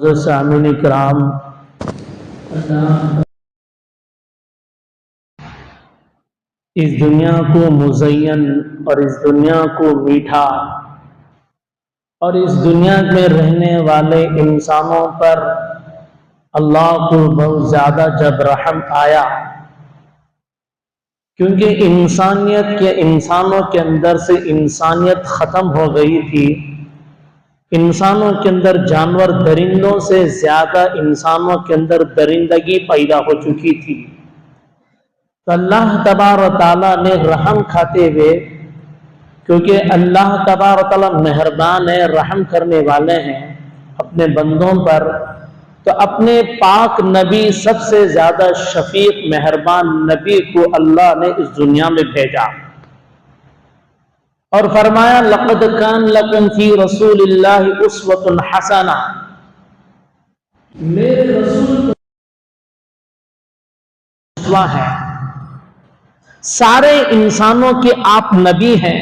سامعین کرام، اس دنیا کو مزین اور اس دنیا کو میٹھا اور اس دنیا میں رہنے والے انسانوں پر اللہ کو بہت زیادہ جب رحم آیا، کیونکہ انسانوں کے اندر سے انسانیت ختم ہو گئی تھی، انسانوں کے اندر جانور درندوں سے زیادہ انسانوں کے اندر درندگی پیدا ہو چکی تھی، تو اللہ تبارک و تعالیٰ نے رحم کھاتے ہوئے، کیونکہ اللہ تبارک و تعالیٰ مہربان ہے، رحم کرنے والے ہیں اپنے بندوں پر، تو اپنے پاک نبی سب سے زیادہ شفیق مہربان نبی کو اللہ نے اس دنیا میں بھیجا اور فرمایا لقد کان لکم فی رسول اللہ اسوۃ حسنہ، میرے رسول اسوہ ہے، سارے انسانوں کے آپ نبی ہیں،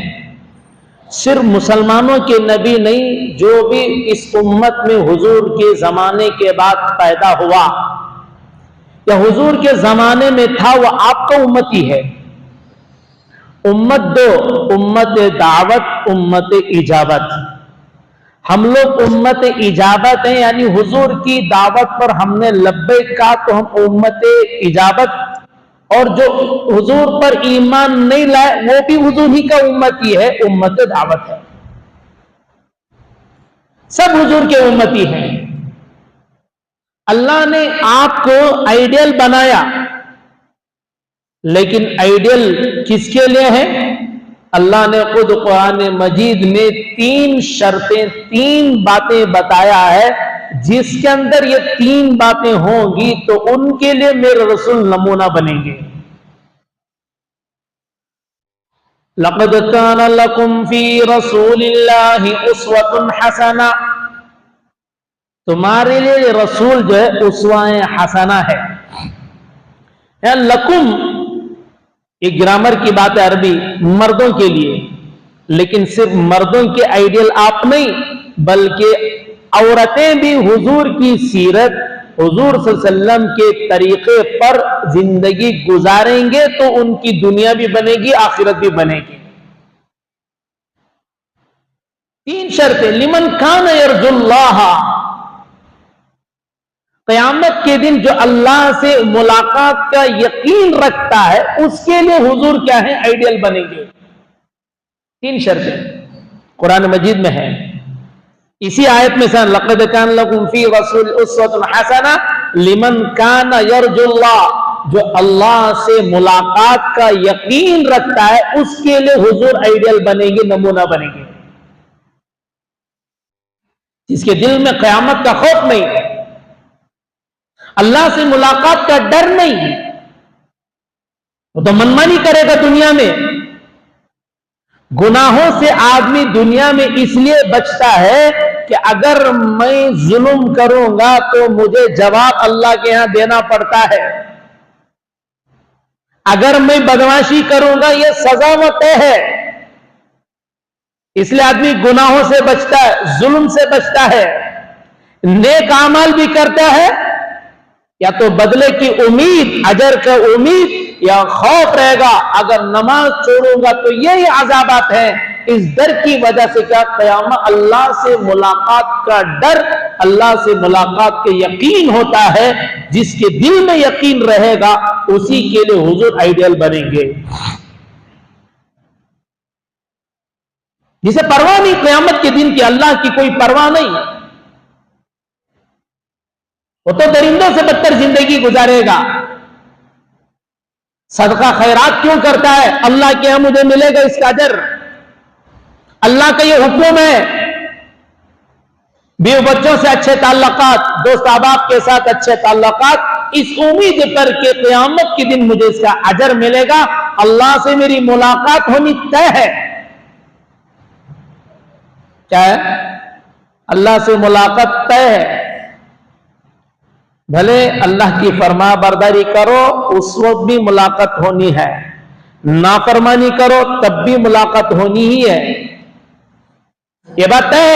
صرف مسلمانوں کے نبی نہیں، جو بھی اس امت میں حضور کے زمانے کے بعد پیدا ہوا یا حضور کے زمانے میں تھا وہ آپ کا امتی ہے۔ امت دو، امت دعوت، امت اجابت۔ ہم لوگ امت اجابت ہیں، یعنی حضور کی دعوت پر ہم نے لبیک کہا تو ہم امت اجابت، اور جو حضور پر ایمان نہیں لائے وہ بھی حضور ہی کا امتی ہے، امت دعوت ہے، سب حضور کے امتی ہیں۔ اللہ نے آپ کو آئیڈیل بنایا، لیکن آئیڈیل کس کے لیے ہے؟ اللہ نے خود قرآن مجید میں 3 شرطیں، 3 باتیں بتایا ہے، جس کے اندر یہ 3 باتیں ہوں گی تو ان کے لیے میرے رسول نمونہ بنیں گے۔ لقد کان لکم فی رسول اللہ اسوۃ حسنہ، تمہارے لیے رسول جو ہے اسوہ حسنہ ہے۔ لکم یہ گرامر کی بات ہے عربی، مردوں کے لیے، لیکن صرف مردوں کے آئیڈیل آپ نہیں، بلکہ عورتیں بھی حضور کی سیرت، حضور صلی اللہ علیہ وسلم کے طریقے پر زندگی گزاریں گے تو ان کی دنیا بھی بنے گی، آخرت بھی بنے گی۔ 3 شرطیں، لمن کان یرجو اللہ، قیامت کے دن جو اللہ سے ملاقات کا یقین رکھتا ہے اس کے لیے حضور کیا ہے؟ آئیڈیل بنیں گے۔ 3 شرطیں قرآن مجید میں ہے، اسی آیت میں سے لقد کان لکم فی رسول اسوۃ حسنہ لمن کان یرجو اللہ، جو اللہ سے ملاقات کا یقین رکھتا ہے اس کے لیے حضور آئیڈیل بنیں گے، نمونہ بنیں گے، جس کے دل میں قیامت کا خوف نہیں، اللہ سے ملاقات کا ڈر نہیں، وہ تو منمانی کرے گا دنیا میں۔ گناہوں سے آدمی دنیا میں اس لیے بچتا ہے کہ اگر میں ظلم کروں گا تو مجھے جواب اللہ کے ہاں دینا پڑتا ہے، اگر میں بدمعاشی کروں گا یہ سزا و طے ہے، اس لیے آدمی گناہوں سے بچتا ہے، ظلم سے بچتا ہے، نیک اعمال بھی کرتا ہے، یا تو بدلے کی امید، اجر کا امید، یا خوف رہے گا اگر نماز چھوڑوں گا تو یہی عذابات ہیں۔ اس ڈر کی وجہ سے کیا قیامت اللہ سے ملاقات کا ڈر، اللہ سے ملاقات کے یقین ہوتا ہے، جس کے دل میں یقین رہے گا اسی کے لیے حضور آئیڈیل بنیں گے، جسے پرواہ نہیں قیامت کے دن کی، اللہ کی کوئی پرواہ نہیں، وہ تو درندوں سے بدتر زندگی گزارے گا۔ صدقہ خیرات کیوں کرتا ہے؟ اللہ کے ہاں مجھے ملے گا اس کا اجر، اللہ کا یہ حکم ہے۔ بیوی بچوں سے اچھے تعلقات، دوست احباب کے ساتھ اچھے تعلقات، اس امید پر کہ قیامت کے دن مجھے اس کا اجر ملے گا، اللہ سے میری ملاقات ہونی طے ہے۔ کیا ہے؟ اللہ سے ملاقات طے ہے، بھلے اللہ کی فرما برداری کرو اس وقت بھی ملاقات ہونی ہے، نافرمانی کرو تب بھی ملاقات ہونی ہی ہے، یہ بات ہے۔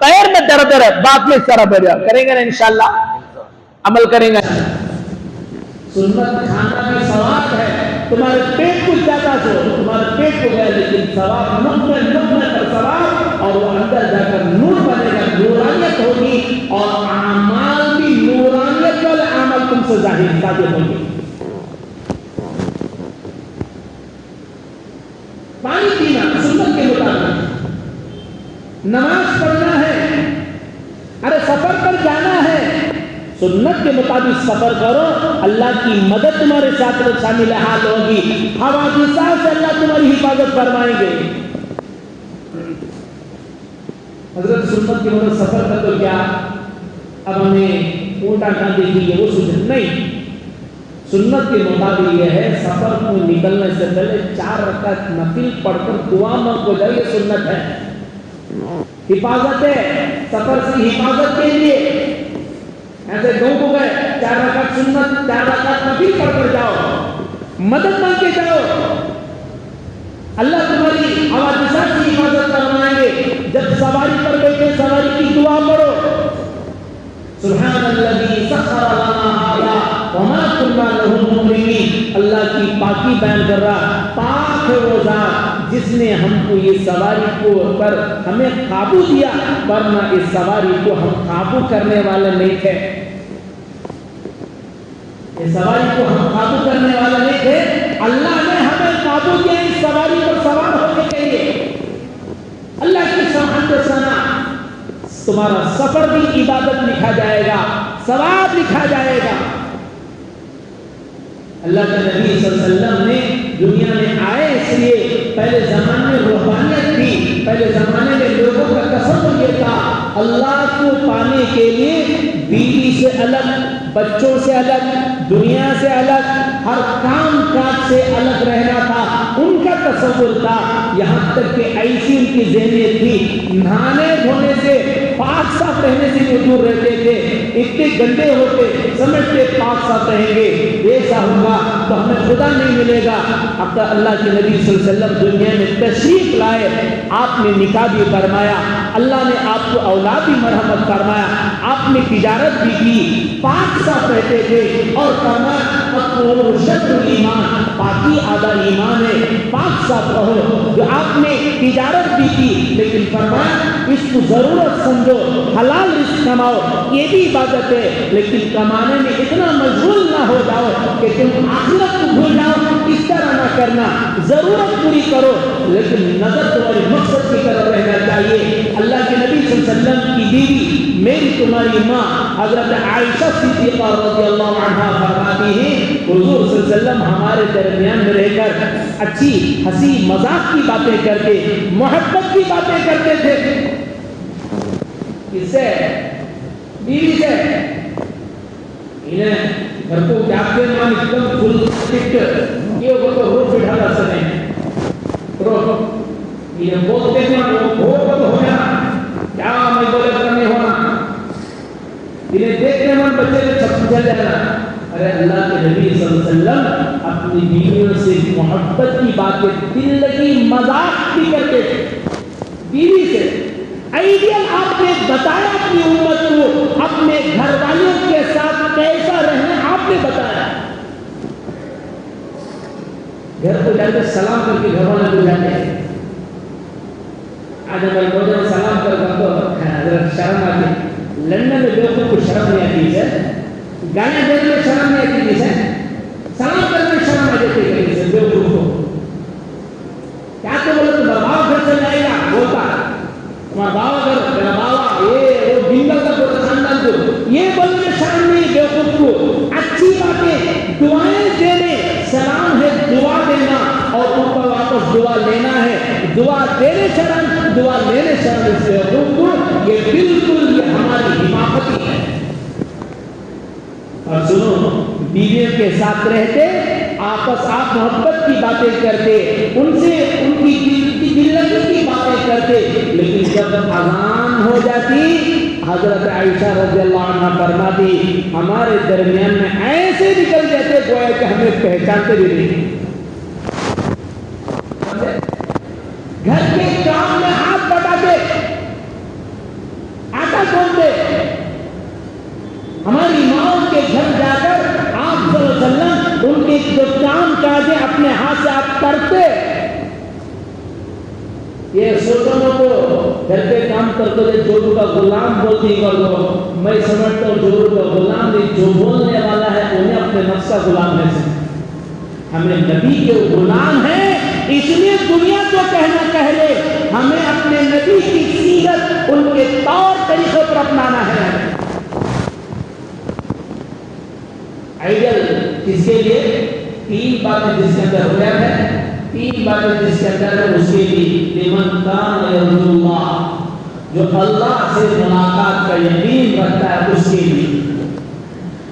پیر میں درد ہے، بعد میں سارا بڑھ جائے. کریں گے نا انشاءاللہ، عمل کریں گے. سنت کھانا بھی ثواب ہے. تمہارے پیٹ کو زیادہ سو، تمہارے پیٹ کو گیا، لیکن ثواب نقطہ پر ثواب، اور وہ اندر جا کر نور بنے گا، نورانیت ہوگی، اور اعمال بھی نورانیت والے اعمال تم سے ظاہر ثابت ہوں گے. پانی پینا سنت کے مطابق، نماز پڑھنا ہے، ارے سفر پر جانا ہے، سنت کے مطابق سفر کرو، اللہ کی مدد تمہارے ساتھ شامل حال ہوگی، حوادثات سے اللہ تمہاری حفاظت فرمائیں گے. حضرت سنت کے مطابق سفر کر تو کیا اب ہمیں اونٹا کھانے کے لیے وہ سنت نہیں. سنت کے مطابق یہ ہے سفر کو نکلنے سے پہلے 4 رکعت نفل پڑھ کر دعا مانگ ہو جائے، یہ سنت ہے. حفاظت ہے، سفر سے حفاظت کے لیے ایسے گاؤں کو گئے 4 رکعت سنت 4 رکعت نفل پڑھ کر جاؤ، مدد مانگ کے جاؤ، اللہ تمہاری حوادثات کی حفاظت فرمائیں گے. جب سواری پر بیٹھے سواری کی دعا پڑھو، سبحان الذی سخر لنا ھذا وما كنا له مقرنین. اللہ کی پاکی بیان کر رہا، پاک ہے وہ ذات جس نے ہم کو یہ سواری کو پر ہمیں قابو دیا، ورنہ اس سواری کو ہم قابو کرنے والے نہیں تھے. اس سواری کو ہم قابو کرنے والے نہیں تھے، اللہ نے ہمیں قابو کیا اس سواری پر سوار ہونے کے لیے. اللہ کی سبحانہ ثنا، تمہارا سفر بھی عبادت لکھا جائے گا، ثواب لکھا جائے گا. اللہ کے نبی صلی اللہ علیہ وسلم نے دنیا میں آئے اس لیے، پہلے زمانے میں روحانیت تھی، پہلے زمانے میں لوگوں کا تصور یہ تھا اللہ کو پانے کے لیے بیوی سے الگ، بچوں سے الگ، دنیا سے الگ، ہر کام کاج سے الگ رہنا تھا. ان کا تصور تھا، یہاں تک کہ ایسی ان کی ذہنیت تھی نہانے دھونے سے، پاک صاف رہنے سے وہ دور رہتے تھے. اتنے گندے ہوتے، سمجھتے پاک صاف رہیں گے، ایسا ہوگا تو ہمیں خدا نہیں ملے گا. اب تو اللہ کے نبی صلی اللہ علیہ وسلم دنیا میں تشریف لائے، آپ نے نکاح بھی فرمایا، اللہ نے آپ کو اولاد بھی مرحمت فرمایا، آپ نے تجارت بھی کی، پاک صاف رہتے تھے. اور فرمایا شطر ایمان، پاکی آدھا ایمان ہے، پاک صاف رہو. جو آپ نے تجارت بھی کی، لیکن فرمایا اس کو ضرورت سمجھو، حلال رزق کماؤ، یہ بھی عبادت ہے، لیکن کمانے میں اتنا مشغول نہ ہو جاؤ کہ تم آخرت کو بھول جاؤ. اس طرح نہ کرنا، ضرورت پوری کرو، لیکن نظر تمہاری مقصد کی طرف رہنا چاہیے. اللہ کے نبی صلی اللہ علیہ وسلم کی بیوی میری تمہاری ماں حضرت عائشہ صدیقہ رضی اللہ عنہا فرماتی ہیں حضور صلی اللہ علیہ وسلم ہمارے درمیان میں رہ کر اچھی ہنسی مذاق کی باتیں کرتے، محبت کی باتیں کرتے تھے. کس سے؟ بیوی سے. انہیں گھر کو جاتے مان ایک دم فل سٹرکٹ یہ وہ تو روز بٹھا کر سکیں روز یہ بولتے ہیں وہ تو ہو جانا کیا میں بولے کرنے ہونا انہیں دیکھنے من بچے کو سب چل جانا. ارے اللہ کے نبی صلی اللہ علیہ وسلم اپنی بیویوں سے محبت کی باتیں دل لگی مذاق بھی کرتے تھے. بیوی سے آئیڈیل آپ نے بتایا اپنی امت کو اپنے گھر والوں کے ساتھ کیسا رہنا آپ نے بتایا. گھر کو جاتے سلام کر کے گھر والوں کو جاتے ہیں. آج ہمارے موجود سلام کر تو حضرت شرم آتی. لندن میں لوگوں کو شرم نہیں آتی ہے، گانے دینے میں شرم نہیں آتی ہے، سلام کرنے میں شرم آ جاتی ہے. کہیں سے لوگوں کو کیا تو بولے تو بابا گھر سے جائے گا بولتا تمہارا بابا گھر میرا بابا یہ وہ بنگل کا پورا خاندان کو یہ بولنے میں شرم نہیں. بیوقوف کو اچھی باتیں دعائیں دینے، سلام ہے دعا دینا اور ان پر واپس دعا لینا ہے. دعا دینے شرم، دعا لینے شرم. اس بیوقوف کو یہ بالکل یہ ہماری حماقتی ہے. اور سنو بیویوں کے ساتھ رہتے آپس آپ محبت کی باتیں کرتے، ان سے ان کی دلگی کی باتیں کرتے، لیکن جب اذان ہو جاتی حضرت عائشہ رضی اللہ عنہ فرماتی ہمارے درمیان میں ایسے نکل جاتے گویا کہ ہمیں پہچانتے بھی نہیں. گھر کے کام میں ہاتھ بٹاتے ہماری ماؤں کے گھر جا کر آپ صلی اللہ علیہ وسلم ان کے جو کام کاجیں اپنے ہاتھ سے آپ کرتے. یہ سوچوں کو گھر پہ کام کرتے تھے جورو کا غلام بولتی کرو. میں سمجھتا ہوں جورو کا غلام نہیں، جو بولنے والا ہے انہیں اپنے نفس کا غلام ہے. ہمیں نبی کے غلام ہیں، اس لیے دنیا کو کہنا کہہ لے، ہمیں اپنے نبی کی سیرت ان کے طور طریقے پر اپنانا ہے. آئیڈیل کس کے لیے؟ تین باتیں جس کے اندر ہو ہے، تین باتیں جس کے اندر ہے اس کے لیے. لمن کان یرجو اللہ، جو اللہ سے ملاقات کا یقین رکھتا ہے اس کے لیے.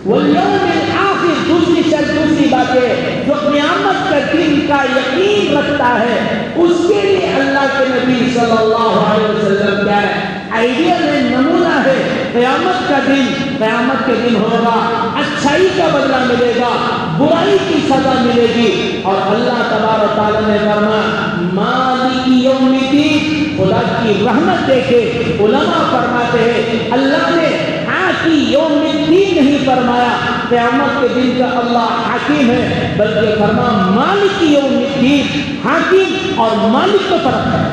والیوم الآخر، دوسری شرط، دوسری بات ہے جو قیامت کا دن کا یقین رکھتا ہے اس کے لیے اللہ کے نبی صلی اللہ علیہ وسلم کیا ہے؟ آئیڈیل ہے، نمونہ ہے. قیامت کا دن، قیامت کے دن ہوگا، اچھائی کا بدلہ ملے گا، برائی کی سزا ملے گی. اور اللہ تبارک و تعالی نے فرمایا مالک یوم الدین، خدا کی رحمت دیکھے علماء فرماتے ہیں اللہ نے حاکی یوم الدین نہیں فرمایا قیامت کے دن کا اللہ حاکم ہے، بلکہ فرمایا مالک یوم الدین. حاکم اور مالک میں فرق ہے،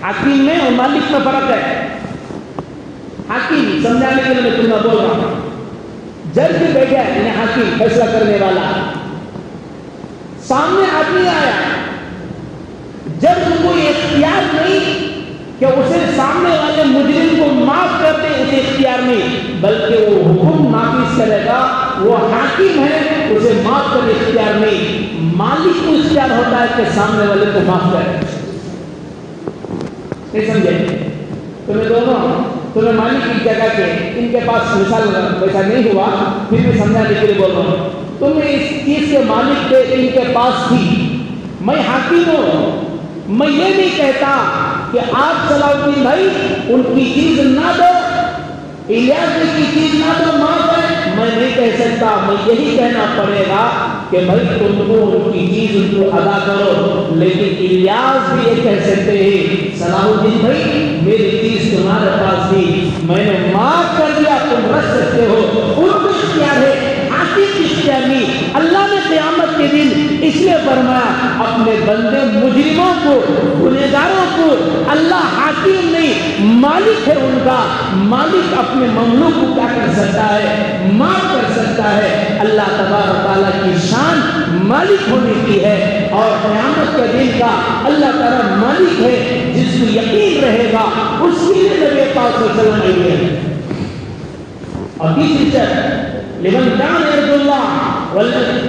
حاکم میں اور مالک میں فرق ہے. حاکم سمجھانے کے لیے میں تمہیں بول رہا ہوں، جج بیٹھا ہے یعنی حاکم فیصلہ کرنے والا، سامنے آدمی آیا، جج کو اختیار نہیں کہ اسے سامنے والے مجرم کو معاف کر دے، اسے اختیار نہیں، بلکہ وہ حکم نافذ کرے گا. وہ حاکم ہے، اسے معاف کرنے اختیار نہیں. مالک کو اختیار ہوتا ہے کہ سامنے والے کو معاف کرے. نہیں سمجھے؟ تمہیں دونوں، تمہیں مالک کی جگہ کے ان کے پاس مثال ویسا نہیں ہوا، پھر بھی سمجھانے کے لیے بول رہا ہوں. تمہیں اس چیز کے مالک تھے ان کے پاس تھی، میں حاکم ہوں. میں یہ نہیں کہتا کہ آپ صلاح الدین بھائی ان کی چیز نہ دو، الیاس کی چیز نہ دو، معاف ہے. میں نہیں کہہ سکتا، میں یہی کہنا پڑے گا کہ بھائی تم کو ان کی چیز ان کو ادا کرو. لیکن الیاس بھی یہ کہہ سکتے ہیں صلاح الدین بھائی میری چیز تمہارے پاس تھی، میں نے معاف کر دیا، تم رکھ سکتے ہو. ان کو اختیار ہے، حاکم کی اختیار نہیں. اللہ نے قیامت کے دن اس لیے فرمایا اپنے بندے مجرموں کو، گنہگاروں کو اللہ حاکم نہیں مالک ہے ان کا. مالک اپنے مملوک کو کیا کر سکتا ہے؟ معاف کر سکتا ہے. اللہ تبارک تعالیٰ کی شان مالک ہونے کی ہے، اور قیامت کے دن کا اللہ تعالیٰ مالک ہے. جس کو یقین رہے گا اس کے لیے نبی پاک صلی اللہ علیہ وسلم ہے. اور تیسری شرط لمن کان یرجو اللہ،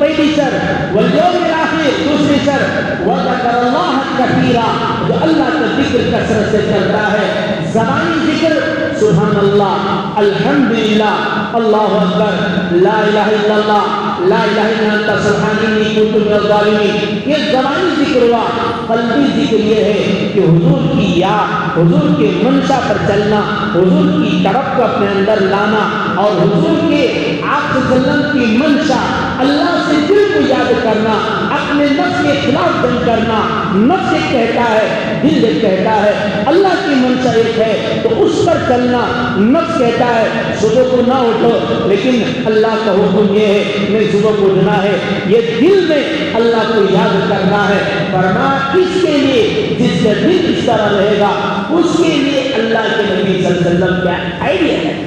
پہلی شرط والیوم الآخر، دوسری شرط وذکر اللہ کثیرا، جو اللہ کا ذکر کثرت سے کرتا ہے. زبانی ذکر سبحان اللہ، الحمدللہ، اللہ اکبر، لا الہ الا اللہ، لا الہ الا انت سبحانک انی کنت من الظالمین. یہ زبانی ذکر ہوا. قلبی ذکر یہ ہے کہ حضور کی یاد، حضور کے منشا پر چلنا، حضور کی طرف کو اپنے اندر لانا، اور حضور کے آپ صلی اللہ علیہ وسلم کی منشا اللہ سے دل کو یاد کرنا، اپنے نفس کے خلاف جنگ کرنا. نفس ایک کہتا ہے، دل ایک کہتا ہے. اللہ کی منشا ایک ہے تو اس پر چلنا. نفس کہتا ہے صبح کو نہ اٹھو، لیکن اللہ کا حکم یہ ہے میں صبح کو اٹھنا ہے. یہ دل میں اللہ کو یاد کرنا ہے. فرمایا اس کے لیے جس کا دل اس طرح رہے گا اس کے لیے اللہ کے نبی صلی اللہ علیہ وسلم کیا آئیڈیا ہے.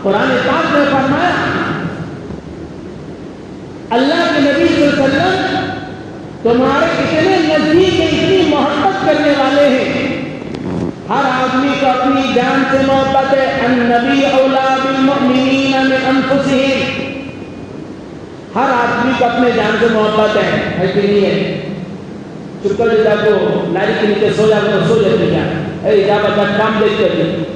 قرآن پاک نے فرمایا اللہ کے نبی صلی اللہ علیہ وسلم تمہارے اتنے نزدیک ہیں، اتنی محبت کرنے والے ہیں. ہر آدمی کو اپنی جان سے محبت ہے. النبی اولا بالمؤمنین من انفسہم، ہر آدمی کو اپنے جان سے محبت ہے کہ نہیں ہے؟ چکر جا کو ناری کے نیچے سو جا کر سو جاتے کیا اے جا بچہ کام دیکھ کر.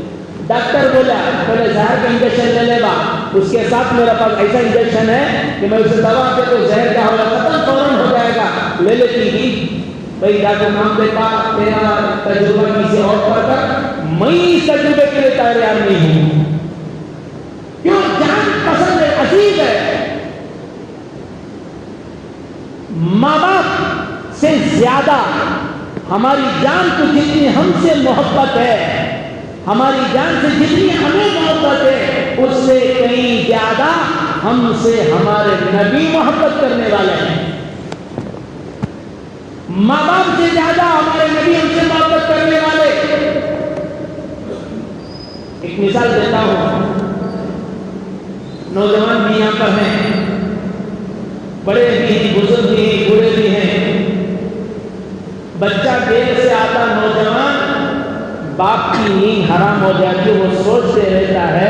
ڈاکٹر بولا پہلے زہر کا انجیکشن لے لے گا، اس کے ساتھ میرا پاس ایسا انجیکشن ہے کہ میں اسے دوا دے تو زہر کا ہوگا ختم فوراً ہو جائے گا، لے لیتی تھی. بھائی ڈاکٹر نام دیتا تیرا تجربہ کسی اور پر کر، میں اس تجربے کے لیے تیار نہیں ہوں. کیوں؟ جان پسند ہے، عزیز ہے. ماں باپ سے زیادہ ہماری جان کو جتنی ہم سے محبت ہے، ہماری جان سے جتنی ہمیں محبت ہے اس سے کہیں زیادہ ہم سے ہمارے نبی محبت کرنے والے ہیں. ماں باپ سے زیادہ ہمارے نبی ہم سے محبت کرنے والے. ایک مثال دیتا ہوں. نوجوان بھی یہاں پر ہیں, بڑے بھی ہیں, بزرگ بھی ہیں, بوڑھے بھی ہیں. بچہ دیر سے آتا نوجوان, باپ کی نیند حرام ہو جاتی, وہ سوچتے رہتا ہے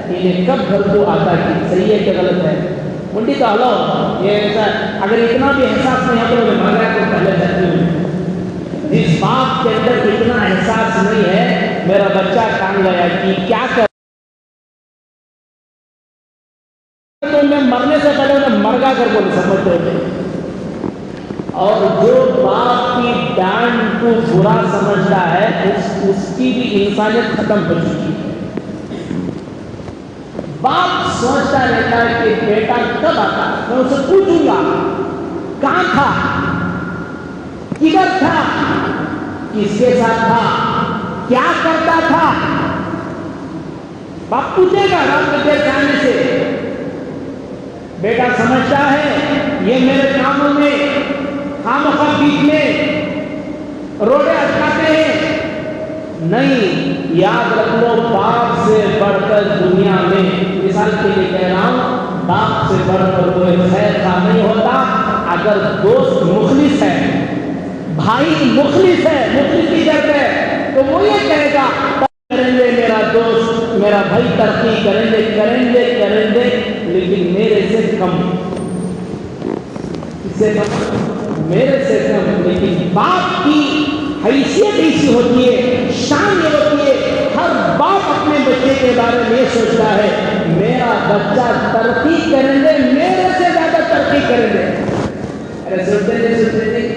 انہیں کب گھر کو آتا کہ صحیح ہے کہ غلط ہے. منڈی تو ہلو یہ ایسا, اگر اتنا بھی احساس نہیں ہے تو میں مر رہا تو پہلے جاتی ہوں. جس باپ کے اندر اتنا احساس نہیں ہے میرا بچہ کام گیا کہ کیا کر, تو میں مرنے سے پہلے انہیں مرگا کر کو نہیں سمجھتے ہوتے. اور جو باپ کی ڈانٹ کو برا سمجھتا ہے اس کی بھی انسانیت ختم ہو چکی ہے. باپ سوچتا رہتا ہے کہ بیٹا کب آتا, میں اسے پوچھوں گا کہاں تھا, کدھر تھا, کس کے ساتھ تھا, کیا کرتا تھا. باپ پوچھے گا رات میں دیر جانے سے. بیٹا سمجھتا ہے یہ میرے کاموں میں خامخواہ بیچ میں روڑے اٹکاتے ہیں. نہیں, یاد رکھ لو باپ سے بڑھ کر دنیا میں, مثال کے لیے کہہ رہا ہوں, باپ سے بڑھ کر کوئی خیر خواہ نہیں ہوتا. اگر دوست مخلص ہے, بھائی مخلص ہے, مخلص کی جگہ ہے, تو وہ یہ کہے گا کریں گے میرا دوست میرا بھائی ترقی کریں گے کریں گے کریں گے, لیکن میرے سے کم, سے میرے سے کم. لیکن باپ کی حیثیت ایسی ہوتی ہے, شان یہ ہوتی ہے, ہر باپ اپنے بچے کے بارے میں یہ سوچتا ہے میرا بچہ ترقی کریں گے, میرے سے زیادہ ترقی کریں گے. ارے سوچتے نہیں,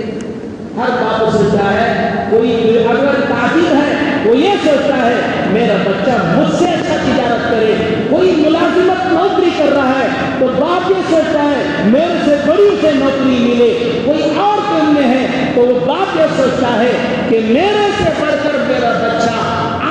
ہر باپ سوچتا ہے. کوئی اگر تاجر ہے وہ یہ سوچتا ہے میرا بچہ مجھ سے اچھا تجارت کرے. کوئی ملازمت نوکری کر رہا ہے تو باپ یہ سوچتا ہے میرے سے بڑی اسے نوکری ملے. کوئی اور کام میں ہے تو وہ باپ یہ سوچتا ہے کہ میرے سے بڑھ کر میرا بچہ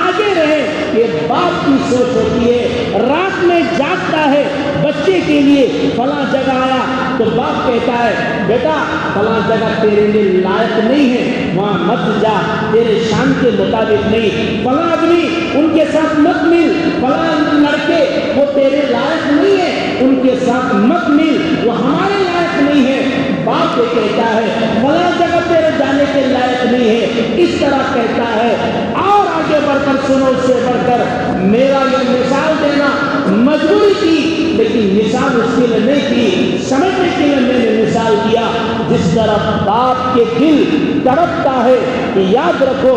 آگے رہے. یہ باپ کی سوچ ہوتی ہے. رات میں جاگتا ہے بچے کے لیے, فلاں جگہ آیا تو باپ کہتا ہے بیٹا فلاں جگہ تیرے لیے لائق نہیں ہے, وہاں مت جا, تیرے شان کے مطابق نہیں. فلاں آدمی ان کے ساتھ مت مل, فلاں لڑکے وہ تیرے لائق نہیں ہے, ان کے ساتھ مت مل, وہ ہمارے لائق نہیں ہے. باپ یہ کہتا ہے فلاں جگہ تیرے جانے کے لائق نہیں ہے, اس طرح کہتا ہے. اور آگے بڑھ کر سنو, اس سے بڑھ کر میرا یہ مثال دینا مجبوری تھی, لیکن مثال اس کے لیے نہیں تھی, سمجھنے کے لیے میں نے مثال دیا. جس طرح باپ کے دل تڑپتا ہے کہ یاد رکھو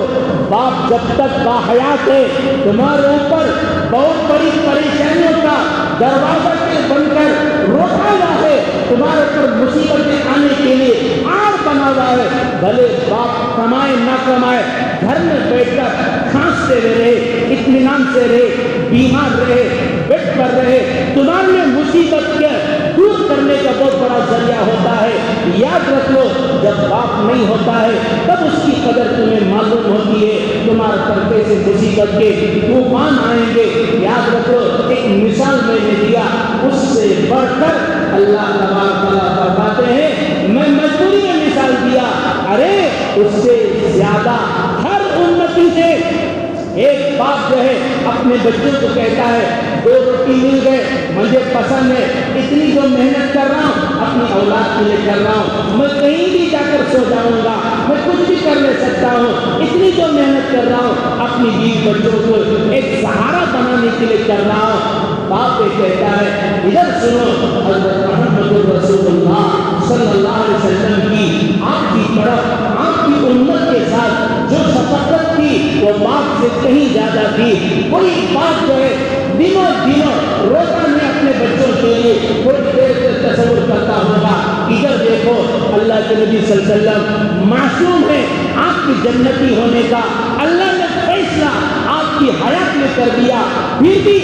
باپ جب تک باحیات ہے تمہارے اوپر بہت بڑی پریشانیوں کا دروازہ کے بن کر روکا ہوا ہے, تمہارے اوپر مصیبتیں آنے کے لیے آڑ بنا ہوا ہے. بھلے باپ کمائے نہ کمائے, گھر میں بیٹھ کر کھانستے رہے, اطمینان سے رہے, بیمار رہے, بیڈ پر رہے, تمہارے لیے مصیبت کے دور کرنے کا بہت بڑا ذریعہ ہوتا ہے. یاد رکھ لو جب باپ نہیں ہوتا ہے تب اس کی قدر تمہیں معلوم ہوتی ہے. تمہارے پر کیسے مصیبت کے طوفان آئیں گے. یاد رکھو ایک مثال میں نے دیا, اس سے بڑھ کر اللہ تبارک و تعالیٰ فرماتے ہیں میں مجبوری میں مثال دیا. ارے اس سے زیادہ ہر امتی سے ایک باپ جو ہے اپنے بچوں کو کہتا ہے 2 روٹی مل گئے مجھے پسند ہے, اتنی جو محنت کر رہا ہوں اپنی اولاد کے لیے کر رہا ہوں, میں کہیں بھی جا کر سو جاؤں گا, میں کچھ بھی کر لے سکتا ہوں, اتنی جو محنت کر رہا ہوں اپنی بیوی بچوں کو ایک سہارا بنانے کے لیے کر رہا ہوں. باپ یہ کہتا ہے ادھر سنو, حضرت محمد رسول اللہ صلی اللہ علیہ وسلم کی آپ کی طرف آپ کی امت کے ساتھ جو شفقت تھی وہ باپ سے کہیں زیادہ تھی. کوئی باپ جو ہے دنوں روزہ میں اپنے بچوں کے لیے تھوڑی دیر سے تصور کرتا ہوگا. ادھر دیکھو اللہ کے نبی صلی اللہ علیہ وسلم معصوم ہے, آپ کی جنتی ہونے کا اللہ نے فیصلہ آپ کی حیات میں کر دیا, پھر بھی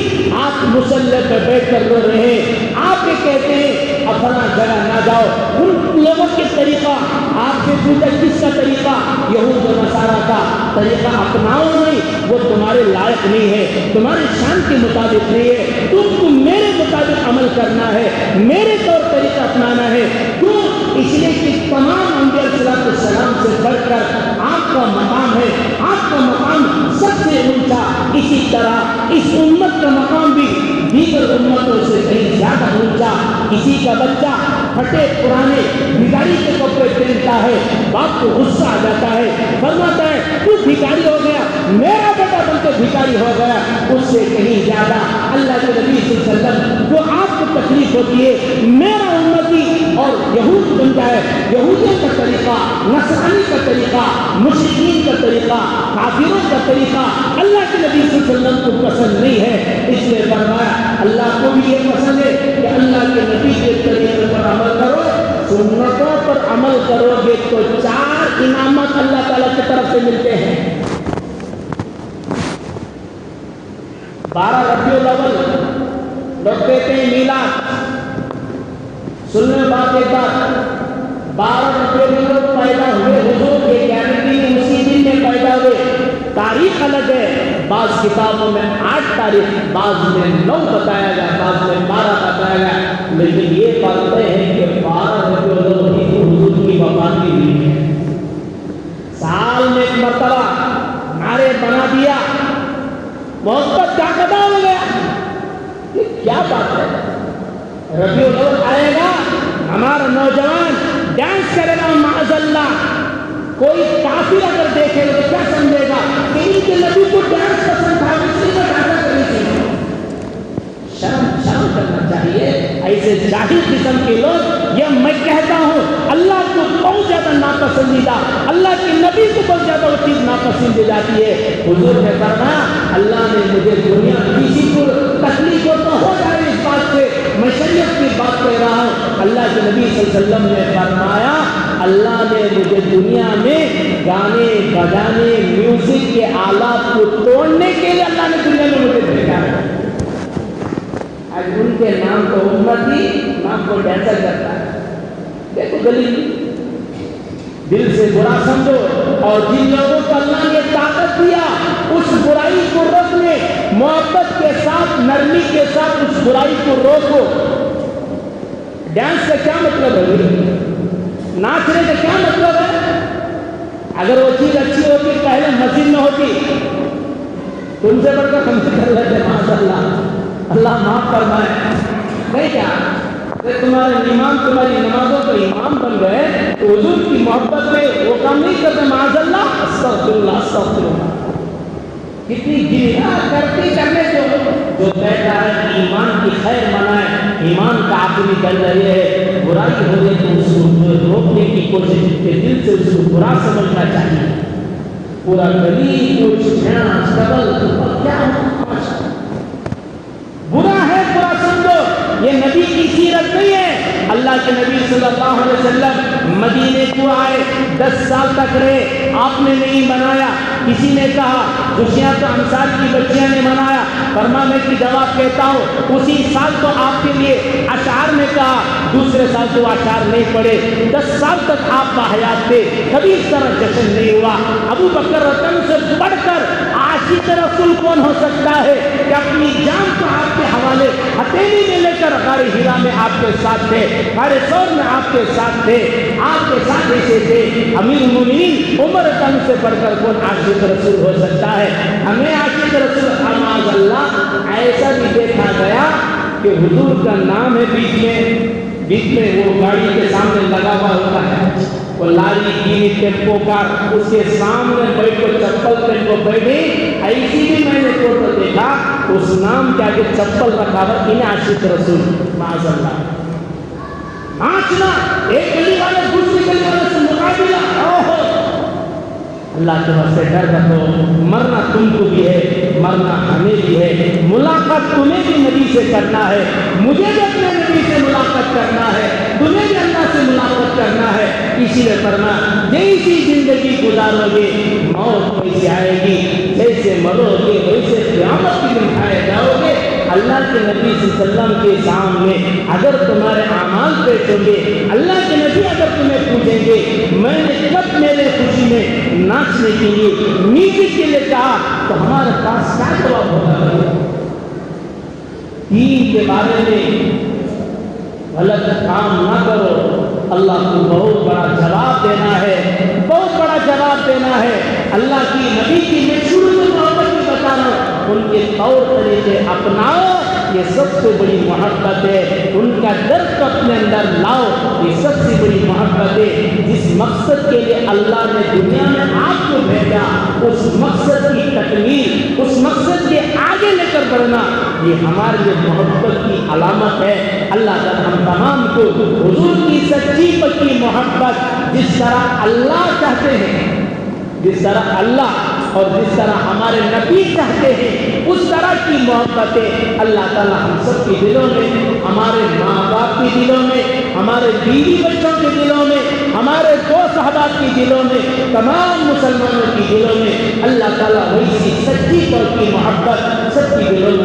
آپ مصلی پہ بیٹھ کر رو رہے ہیں، آپ یہ کہتے ہیں اپنا جگہ نہ جاؤ، ان لوگوں کے طریقہ آپ سے پوچھا کس کا طریقہ؟ یہود و نصارہ کا طریقہ اپناؤ نہیں، وہ تمہارے لائق نہیں ہے، تمہاری شان کے مطابق نہیں ہے، تم کو میرے مطابق عمل کرنا ہے، میرے طور طریقہ اپنانا ہے۔ کیوں؟ اس لیے کہ تمام انبیاء علیہ السلام سے بڑھ کر آپ کا مقام ہے، آپ کا مقام سب سے اونچا، اسی طرح اس امت کا مقام بھی دیگر امتوں سے کہیں زیادہ اونچا۔ کسی کا بچہ پھٹے پرانے بھکاری کے کپڑے پہنتا ہے، باپ کو غصہ آ جاتا ہے، فرماتا ہے تو بھکاری ہو گیا، میرا بیٹا بن کے بھکاری ہو گیا۔ اس سے کہیں زیادہ اللہ کے نبی صلی اللہ علیہ وسلم جو آپ کو تکلیف ہوتی ہے میرا امتی اور یہود بن جائے، یہودیوں کا طریقہ، نصرانی کا طریقہ، مشرکین کا طریقہ، کافروں کا طریقہ اللہ کے نبی صلی اللہ علیہ وسلم کو پسند نہیں ہے۔ اس لیے فرمایا اللہ کو بھی یہ پسند ہے کہ اللہ کے نبی کے طریقے پر عمل کرو، سنتوں پر عمل کرو گے تو 4 انعامات اللہ تعالیٰ کی طرف سے ملتے ہیں۔ 12 ربیع الاول لوگ کہتے ہیں میلاد، سننے بات ایک بات، 12 ربیع الاول پیدا ہوئے حضور کے گارنٹی میں اسی دن میں پیدا ہوئے، تاریخ الگ ہے، بعض کتابوں میں 8 تاریخ، بعض میں 9 بتایا گیا، بعض میں 12 بتایا گیا، لیکن یہ بات ہے کہ 12 ربیع الاول ہی حضور کی وفات کی ہوئی ہے۔ سال میں ایک مرتبہ نعرے بنا دیا، محبت کا قدم ہو گیا، یہ کیا بات ہے؟ ربیع الاول آئے گا، ہمارا نوجوان ڈانس کرے گا، معاذ اللہ کوئی کافر اگر دیکھے تو کیا سمجھے گا کہ ان کے نبی کو ڈانس پسند تھا، اس لیے ڈانسا کرنی چاہیے۔ شرم کرنا چاہیے ایسے جاہل قسم کے لوگ۔ یہ میں کہتا ہوں اللہ کو بہت زیادہ ناپسندیدہ، اللہ کے نبی کو بہت زیادہ وہ چیز ناپسند ہو جاتی ہے۔ حضور نے فرمایا اللہ نے مجھے دنیا کسی کو تکلیف ہو جائے اس بات سے، میں شریعت کی بات کہہ رہا ہوں، اللہ کے نبی صلی اللہ علیہ وسلم نے فرمایا اللہ نے مجھے دنیا میں گانے بجانے میوزک کے آلات کو توڑنے کے لیے اللہ نے دنیا میں مجھے بھیجا ہے۔ آج ان کے نام کو امتی نام کو ڈانسر کرتا ہے۔ دیکھو گلی دل سے برا سمجھو، اور جن لوگوں کو اللہ نے طاقت دیا اس برائی کو روکنے، محبت کے ساتھ نرمی کے ساتھ اس برائی کو روکو۔ ڈانس کا کیا مطلب ہے؟ ناچنے کا کیا مطلب ہے؟ اگر وہ چیز اچھی ہوتی پہلے مسجد میں ہوتی، تم سے بڑھ کر ہم سے کر لیتے، ماشاء اللہ، اللہ معاف فرمائے۔ نہیں کیا تمہارے امام تمہاری نمازوں کا امام بن گئے تو حضور کی محبت میں وہ کام نہیں کرتے، معاذ اللہ، استغفر اللہ استغفر اللہ۔ کتنی گناہ کرنے جو کہتا ہے ایمان کی خیر منائے، ایمان کا آخری کر رہی ہے، برائی ہو گئی تو اس کو روکنے کی کوشش کے دل سے اس کو برا سمجھنا چاہیے۔ پورا گلی کچھ کیا برا ہے برا سمجھو، یہ نبی کی سیرت نہیں ہے۔ اللہ کے نبی صلی اللہ علیہ وسلم مدینے کو آئے، 10 سال تک رہے، آپ نے نہیں منایا۔ کسی نے کہا خوشیاں تو انصار کی بچیاں نے منایا، فرمایا میں کی جواب کہتا ہوں اسی سال تو آپ کے لیے اشعار نے کہا، دوسرے سال تو اشعار نہیں پڑے۔ 10 سال تک آپ با حیات تھے، کبھی اس طرح جشن نہیں ہوا۔ ابو بکر رتن سے بڑھ کر عاشق رسول کون ہو سکتا ہے کہ اپنی جان کو آپ کے حوالے ہتھیلی میں لے کر غار ہرا میں آپ کے ساتھ تھے، غار ثور میں آپ کے ساتھ تھے، آپ کے ساتھ ایسے تھے۔ امیر المومنین عمر رتن سے بڑھ کر کون عاشق رسول ہو سکتا ہے؟ ہمیں عاشق رسول معاذ اللہ ایسا بھی دیکھا گیا کہ حضور کا نام ہے بیچ میں وہ گاڑی کے سامنے لگا ہوا ہوتا ہے، وہ لاری گینی ٹیمپو کار، اس کے سامنے بیٹھ کر چپل پہن کو بیٹھے۔ ایسی بھی میں نے فوٹو دیکھا، اس نام کے آگے چپل رکھا ہوا، انہیں عاشق رسول معاذ اللہ۔ ناچنا، ایک گلی والے دوسری گلی والے سے مقابلہ، اوہو اللہ کے واسطے ڈر رکھو، مرنا تم کو بھی ہے، مرنا ہمیں بھی ہے، ملاقات تمہیں بھی نبی سے کرنا ہے، مجھے بھی اپنے نبی سے ملاقات کرنا ہے، تمہیں بھی اللہ سے ملاقات کرنا ہے۔ اسی لیے فرمایا جیسی زندگی گزارو گے موت ویسے آئے گی، جیسے مرو گے ویسے قیامت کے دن اٹھائے جاؤ گے۔ اللہ کے نبی صلی اللہ علیہ وسلم کے سامنے اگر تمہارے اعمال پیش ہوں گے، اللہ کے نبی اگر تمہیں پوچھیں گے میں نے کب میرے خوشی میں ناچنے کے لیے میوزک کے لیے کہا، تو ہمارے پاس کیا جواب ہوگا؟ دین کے بارے میں غلط کام نہ کرو، اللہ کو بہت بڑا جواب دینا ہے، بہت بڑا جواب دینا ہے۔ اللہ کی نبی کی میں شروع میں محبت بھی بتا رہا ہوں، ان کے طور طریقے اپناؤ، یہ سب سے بڑی محبت ہے۔ ان کا درد اپنے اندر لاؤ، یہ سب سے بڑی محبت ہے۔ جس مقصد کے لیے اللہ نے دنیا میں آپ کو بھیجا، اس مقصد کی تکمیل، اس مقصد کے آگے لے کر بڑھنا، یہ ہمارے لیے محبت کی علامت ہے۔ اللہ تعالی ہم تمام کو حضور کی سچی پکی محبت جس طرح اللہ چاہتے ہیں، جس طرح اللہ اور جس طرح ہمارے نبی چاہتے ہیں، اس طرح کی محبتیں اللہ تعالیٰ ہم سب کے دلوں میں، ہمارے ماں باپ کے دلوں میں، ہمارے بیوی بچوں کے دلوں میں، ہمارے دوست احباب کے دلوں میں، تمام مسلمانوں کے دلوں میں اللہ تعالیٰ ویسی سچی طور کی محبت سب کے دلوں میں